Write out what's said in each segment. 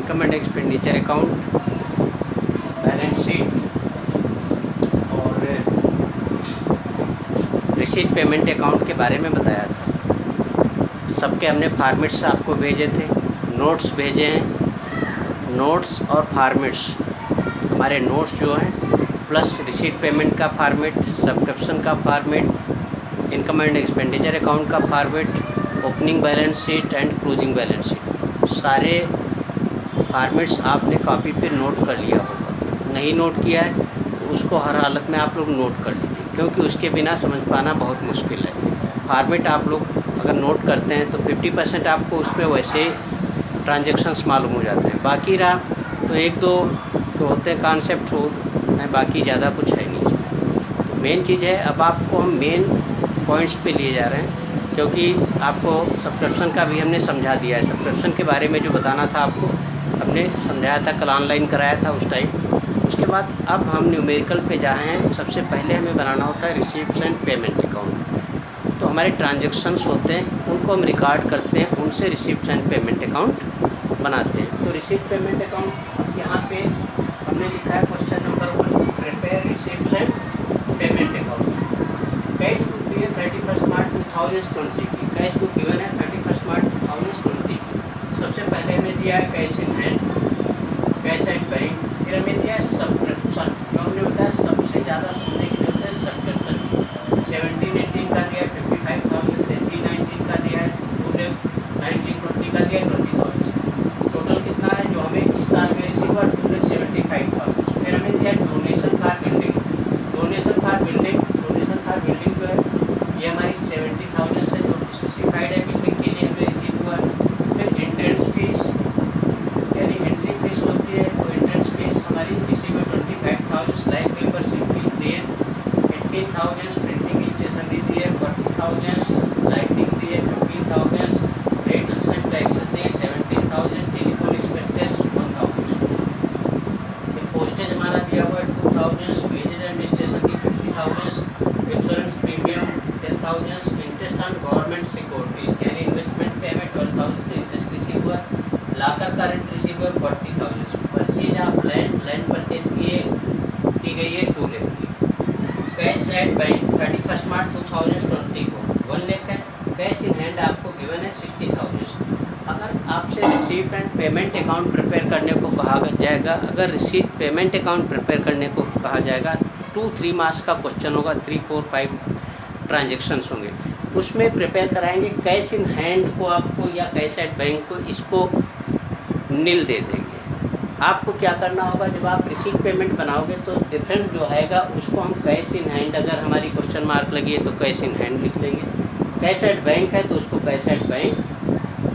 Income and expenditure account, balance sheet और receipt payment account के बारे में बताया था। सबके हमने फॉर्मेट्स आपको भेजे थे, नोट्स भेजे हैं। नोट्स और फॉर्मेट्स, हमारे नोट्स जो हैं प्लस रिसीट पेमेंट का फॉर्मेट, सब्सक्रिप्शन का format, income and expenditure account का format, opening balance sheet and closing balance sheet, सारे फॉर्मेट्स आपने कॉपी पे नोट कर लिया होगा। नहीं नोट किया है तो उसको हर हालत में आप लोग नोट कर लीजिए, क्योंकि उसके बिना समझ पाना बहुत मुश्किल है। फॉर्मेट आप लोग अगर नोट करते हैं तो 50% आपको उसमें वैसे ट्रांजेक्शन्स मालूम हो जाते हैं। बाकी रहा तो एक दो जो होते हैं कॉन्सेप्ट हो, बाकी ज़्यादा कुछ है नहीं इसमें। तो मेन चीज़ है, अब आपको हम मेन पॉइंट्स पे लिए जा रहे हैं, क्योंकि आपको सब्सक्रिप्शन का भी हमने समझा दिया है। सब्सक्रिप्शन के बारे में जो बताना था आपको हमने समझाया था, कल ऑनलाइन कराया था उस टाइम। उसके बाद अब हम न्यूमेरिकल पे जाए हैं। सबसे पहले हमें बनाना होता है रिसीप्ट्स एंड पेमेंट अकाउंट। तो हमारे ट्रांजेक्शन्स होते हैं उनको हम रिकॉर्ड करते हैं, उनसे रिसीप्ट्स एंड पेमेंट अकाउंट बनाते हैं। तो रिसीप्ट पेमेंट अकाउंट यहाँ पे हमने लिखा है question number 1, prepare receipts and payment account. Cash book दी है 31 मार्च 2020 की, कैश बुक गिवन है 31 मार्च 2020 की। सबसे पहले हमें दिया है cash in hand, cash at bank. फिर हमें दिया है सब्सक्रिप्शन, जो हमने बताया सबसे ज़्यादा समझने के लिए होता है सब्सक्रिप्शन। 17-18 का दिया है 55,000, 18-19 का दिया है 19-20 का दिया है 20,000। टोटल कितना है जो हमें इस साल में रिसीव हुआ 2,75,000। फिर हमें दिया donation for building. Donation for building, donation for building जो है ये हमारी 70,000 से जो स्पेसिफाइड है बिल्डिंग के लिए हमें रिसीव हुआ है। फिर एंट्रेंस फीस यानी एंट्री फीस होती है, तो एंट्रेंस फीस हमारी रिसीव है 25,000। लाइफ मेंबरशिप फीस दी है 18,000। प्रिंटिंग स्टेशनरी दी है 40,000। लाइटिंग दी है 15,000। रेट्स एंड टैक्सेस दिए 17,000। Telephone expenses 1,000। फिर पोस्टेज हमारा दिया हुआ है 2,000। Wages and stationery 50,000। Insurance premium 10,000। Interest on government securities यानी इन्वेस्टमेंट पे हमें 12,000 से इंटरेस्ट रिसीव हुआ। लाकर का रेंट रिसीव हुआ 40,000। Purchase of land, land purchase की गई है 2 लाख की। कैश एट बैंक 31 मार्च 2020 को 1 लाख है। कैश इन हैंड आपको गिवन है 60,000। अगर आपसे receipt and payment account prepare करने को कहा जाएगा, अगर रिसीप्ट पेमेंट अकाउंट प्रिपेयर करने को कहा जाएगा 2-3 मार्क्स का क्वेश्चन होगा, 3-4-5 ट्रांजेक्शन्स होंगे, उसमें प्रिपेयर कराएंगे कैश इन हैंड को आपको या कैश एट बैंक को, इसको नील दे देंगे। आपको क्या करना होगा, जब आप रिसीप्ट पेमेंट बनाओगे तो डिफरेंस जो आएगा उसको हम कैश इन हैंड, अगर हमारी क्वेश्चन मार्क लगी है तो कैश इन हैंड लिख लेंगे। कैश एट बैंक है तो उसको कैश एट बैंक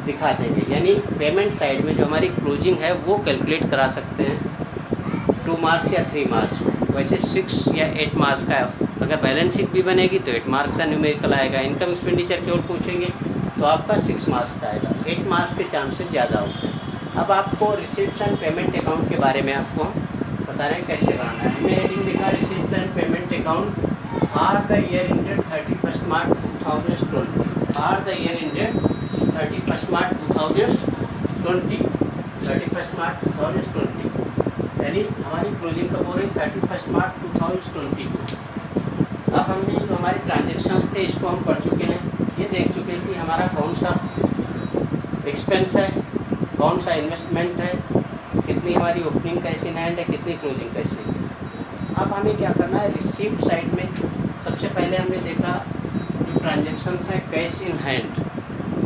दिखा देंगे। यानी पेमेंट साइड में जो हमारी क्लोजिंग है वो कैलकुलेट करा सकते हैं 2 मार्क्स या 3 मार्क्स में। वैसे 6 या 8 मार्क्स का, अगर बैलेंस शीट भी बनेगी तो 8 मार्क्स का न्यूमेरिकल आएगा। इनकम एक्सपेंडिचर केवल पूछेंगे तो आपका 6 मार्क्स का आएगा। 8 मार्क्स के चांसेस ज़्यादा होते हैं। अब आपको रिसीप्ट एंड पेमेंट अकाउंट के बारे में आपको बता रहे हैं कैसे बनाना है। हमने हेडिंग लिखा receipt and payment account for the year ended 31 March 2020। For the year ended 31 March 2020, 31 March 2020 यानी हमारी क्लोजिंग कब हो रही 31 मार्च 2020 को। अब हमने जो हमारे ट्रांजेक्शन्स थे इसको हम पढ़ चुके हैं। ये देख चुके हैं कि हमारा कौन सा एक्सपेंस है, कौन सा इन्वेस्टमेंट है, कितनी हमारी ओपनिंग कैश इन हैंड है, कितनी क्लोजिंग कैश इन हैंड। अब हमें क्या करना है, रिसीप्ट साइड में सबसे पहले हमने देखा जो ट्रांजेक्शन्स है cash in hand.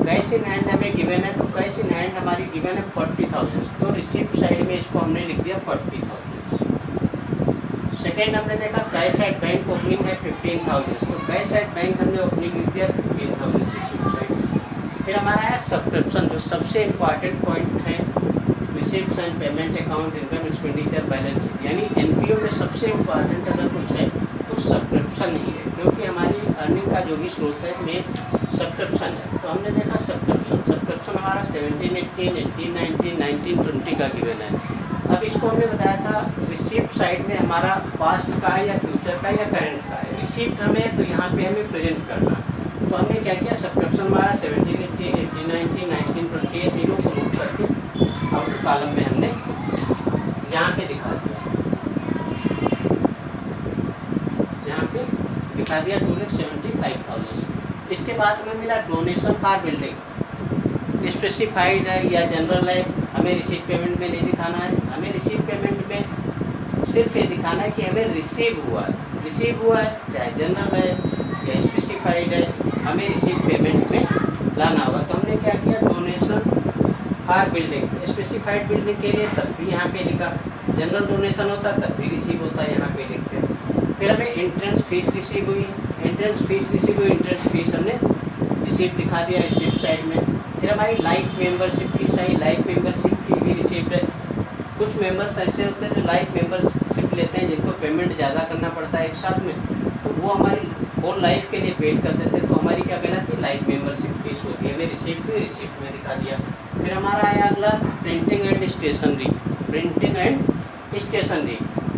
Cash in hand हमें गिवन है, तो कैश इन हैंड हमारी गिवन है 40,000, तो रिसीप्ट साइड में इसको हमने लिख दिया 40,000। सेकेंड हमने देखा कैश एट बैंक ओपनिंग है 15,000, तो कैश एट बैंक हमने ओपनिंग लिख दिया 15,000 रिसीप्ट साइड। फिर हमारा है सब्सक्रिप्शन, जो सबसे इम्पॉर्टेंट पॉइंट है receipts and payment account, income expenditure, balance sheet. यानी एनपीओ में सबसे इम्पॉर्टेंट अगर कुछ है तो सब्सक्रिप्शन ही है, क्योंकि हमारी अर्निंग का जो भी स्रोत है में सब्सक्रिप्शन है। तो हमने देखा सब्सक्रिप्शन हमारा 17-18, 18-19, 19-20 का गिवन है। अब इसको हमने बताया था रिसीप्ट साइड में हमारा पास्ट का है या फ्यूचर का या करंट का है। रिसीप्ट हमें तो यहाँ पे हमें प्रेजेंट करना है, तो हमने क्या किया, सब्सक्रिप्शन हमारा 17-18, 18-19, 19-20 ये तीनों को नोट करके आउटर कॉलम में हमने यहाँ पे दिखा दिया, यहाँ पे दिखा दिया 2,75,000। इसके बाद में मिला डोनेशन फॉर बिल्डिंग, स्पेसिफाइड है या जनरल है, हमें रिसीव पेमेंट में नहीं दिखाना है। हमें रिसीव पेमेंट में सिर्फ ये दिखाना है कि हमें रिसीव हुआ है, चाहे जनरल है या स्पेसिफाइड है, हमें रिसीव पेमेंट में लाना होगा। तो हमने क्या किया, donation for building, specified building के लिए तब भी यहाँ पे लिखा, जनरल डोनेशन होता तब भी रिसीव होता है, यहाँ पे लिखते हैं। फिर हमें एंट्रेंस फीस रिसीव हुई, एंट्रेंस फीस हमने रिसीव दिखा दिया रिसीव साइड में। फिर हमारी लाइफ मेंबरशिप फीस आई, लाइफ मेंबरशिप फी भी रिसीव्ड है। कुछ मेंबर्स ऐसे होते हैं जो लाइफ मेंबरशिप लेते हैं, जिनको पेमेंट ज़्यादा करना पड़ता है एक साथ में, तो वो हमारी होल लाइफ के लिए पेड कर देते हैं, तो हमारी क्या कहलाती है, लाइफ मेंबरशिप फीस होती है। हमें रिसिप्ट हुई, रिसिप्ट में दिखा दिया। फिर हमारा आया अगला प्रिंटिंग एंड स्टेशनरी,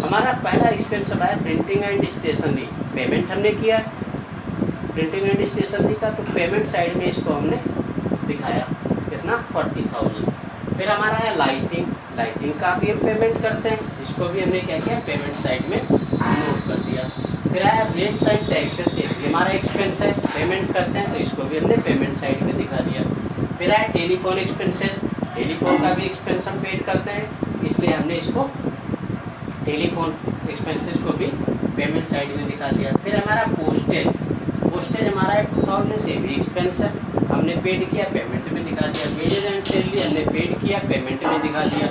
हमारा पहला एक्सपेंस आया प्रिंटिंग एंड स्टेशनरी। पेमेंट हमने किया प्रिंटिंग एंड स्टेशनरी का, तो पेमेंट साइड में इसको हमने दिखाया कितना, 40,000। फिर हमारा है लाइटिंग का भी हम पेमेंट करते हैं, जिसको भी हमने क्या किया, पेमेंट साइड में नोट कर दिया। फिर आया रेट्स एंड टैक्सेस, ये हमारा एक्सपेंस है, पेमेंट करते हैं, तो इसको भी हमने पेमेंट साइड में दिखा दिया। फिर आया टेलीफोन एक्सपेंसेस, टेलीफोन का भी एक्सपेंस हम पेड करते हैं, इसलिए हमने इसको टेलीफोन एक्सपेंसेस को भी पेमेंट साइड में दिखा दिया। फिर हमारा पोस्टेज हमारा 2,000 से भी एक्सपेंस है, हमने पेड किया, पेमेंट में दिखा दिया। वेजेज एंड सैलरी हमने पेड किया, पेमेंट में दिखा दिया।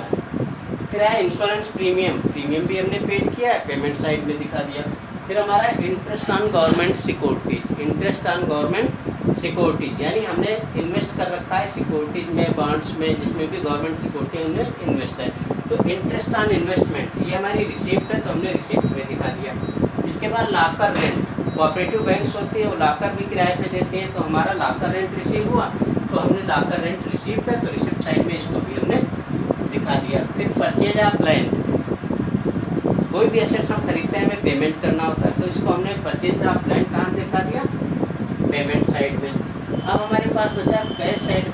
फिर आया इंश्योरेंस प्रीमियम भी हमने पेड किया है, पेमेंट साइड में दिखा दिया। फिर हमारा इंटरेस्ट ऑन गवर्नमेंट सिक्योरिटीज, यानी हमने इन्वेस्ट कर रखा है सिक्योरिटीज में, बॉन्ड्स में, जिसमें भी गवर्नमेंट सिक्योरिटी हमने इन्वेस्ट है, तो इंटरेस्ट ऑन इन्वेस्टमेंट ये हमारी रिसिप्ट है, तो हमने रिसिप्ट में दिखा दिया। इसके बाद लॉकर रेंट, कोऑपरेटिव बैंक्स होती है वो लॉकर भी किराए पे देते हैं, तो हमारा लॉकर रेंट रिसीव हुआ, तो हमने लॉकर रेंट रिसिप्ट है, तो रिसिप्ट साइड में इसको भी हमने दिखा दिया। फिर परचेज ऑफ लैंड, कोई भी एसेट्स हम खरीदते हैं हमें पेमेंट करना होता है, तो इसको हमने परचेज ऑफ लैंड कहाँ दिखा दिया, पेमेंट साइड में। अब हमारे पास बचा कैश एट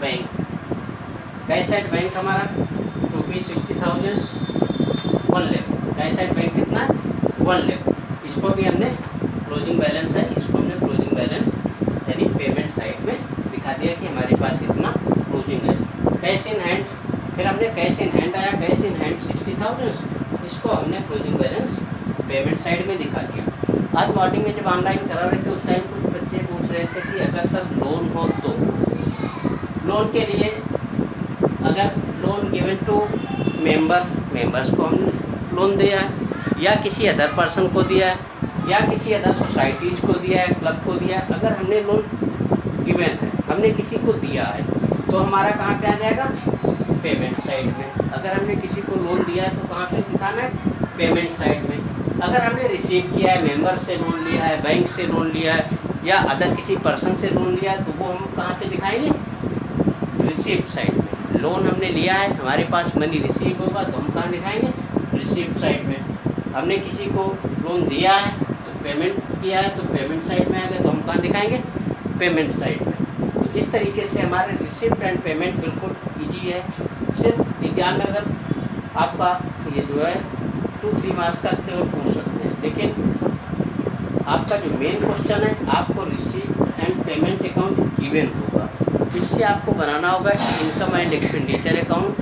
बैंक हमारा ₹60,000 1 लाख, कैश एट बैंक कितना है 1 लाख, इसको भी हमने क्लोजिंग बैलेंस है, इसको हमने क्लोजिंग बैलेंस यानी पेमेंट साइड में दिखा दिया कि हमारे पास इतना क्लोजिंग है। कैश इन हैंड, फिर हमने कैश इन हैंड आया, कैश इन हैंड 60,000, इसको हमने क्लोजिंग बैलेंस पेमेंट साइड में दिखा दिया। आज मॉर्निंग में जब ऑनलाइन करा रहे थे उस टाइम कुछ बच्चे पूछ रहे थे कि अगर सर लोन हो तो लोन के लिए, अगर लोन गिवन टू मेंबर्स को हमने लोन दिया है या किसी अदर पर्सन को दिया है या किसी अदर सोसाइटीज़ को दिया है, क्लब को दिया है, अगर हमने लोन गिवन है, हमने किसी को दिया है, तो हमारा कहाँ पे आ जाएगा, पेमेंट साइड में। अगर हमने किसी को लोन दिया है तो कहाँ पे दिखाना है, पेमेंट साइड में। अगर हमने रिसीव किया है, मेंबर से लोन लिया है, बैंक से लोन लिया है या अदर किसी पर्सन से लोन लिया है, तो वो हम कहाँ पे दिखाएंगे, रिसीप्ट साइड में। लोन हमने लिया है, हमारे पास मनी रिसीव होगा, तो हम कहाँ दिखाएंगे, रिसीप्ट साइड में। हमने किसी को लोन दिया है तो पेमेंट किया है, तो पेमेंट साइड में आएगा, तो हम कहाँ दिखाएंगे, पेमेंट साइड में। तो इस तरीके से हमारे रिसिप्ट एंड पेमेंट बिल्कुल ईजी है। सिर्फ एग्जाम में अगर आपका ये जो है 2-3 मार्क्स का केवल पूछ सकते हैं, लेकिन आपका जो मेन क्वेश्चन है, आपको receipt and payment account given होगा, इससे आपको बनाना होगा income and expenditure account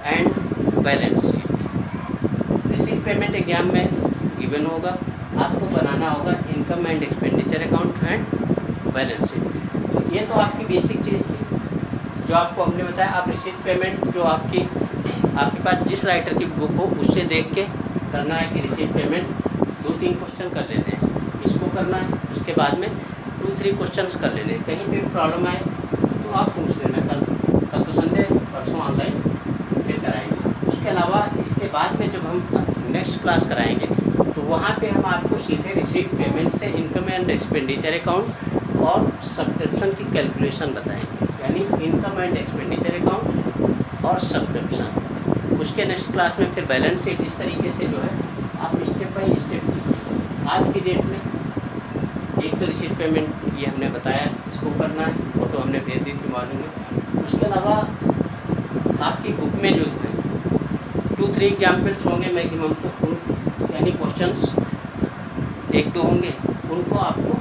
and balance sheet. Receipt payment exam में गिवन होगा, आपको बनाना होगा income and expenditure account and balance sheet. तो ये तो आपकी बेसिक चीज़ थी जो आपको हमने बताया। आप रिसिप्ट पेमेंट जो आपके पास जिस राइटर की बुक हो उससे देख के करना है कि रिसिप्ट पेमेंट 2-3 क्वेश्चन कर लेने हैं, इसको करना है, उसके बाद में 2-3 क्वेश्चन कर लेने हैं। कहीं पे भी प्रॉब्लम आए तो आप पूछ लेना, कल तो संडे, परसों ऑनलाइन फिर कराएंगे। उसके अलावा इसके बाद में जब हम नेक्स्ट क्लास कराएंगे तो वहाँ पे हम आपको सीधे रिसिप्ट पेमेंट से इनकम एंड एक्सपेंडिचर अकाउंट और सब्सक्रिप्शन की कैलकुलेशन बताएंगे, यानी इनकम एंड एक्सपेंडिचर अकाउंट और सब्सक्रिप्शन। उसके नेक्स्ट क्लास में फिर बैलेंस शीट। इस तरीके से जो है आप स्टेप बाय स्टेप आज की डेट में एक तो रिसीप्ट पेमेंट ये हमने बताया, इसको करना है, फ़ोटो हमने भेज दी थी मॉर्निंग में। उसके अलावा आपकी बुक में जो है 2-3 3 एग्जाम्पल्स होंगे मैक्सिमम, तो उन यानी क्वेश्चंस 1-2 होंगे, उनको आपको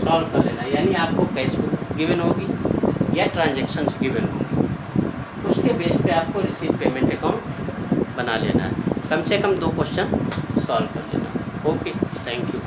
सॉल्व कर लेना। यानी आपको कैश बुक गिवन होगी या ट्रांजैक्शंस गिवन होंगी, उसके बेस पे आपको रिसीट पेमेंट अकाउंट बना लेना है। कम से कम 2 क्वेश्चन सॉल्व कर लेना। Okay, thank you.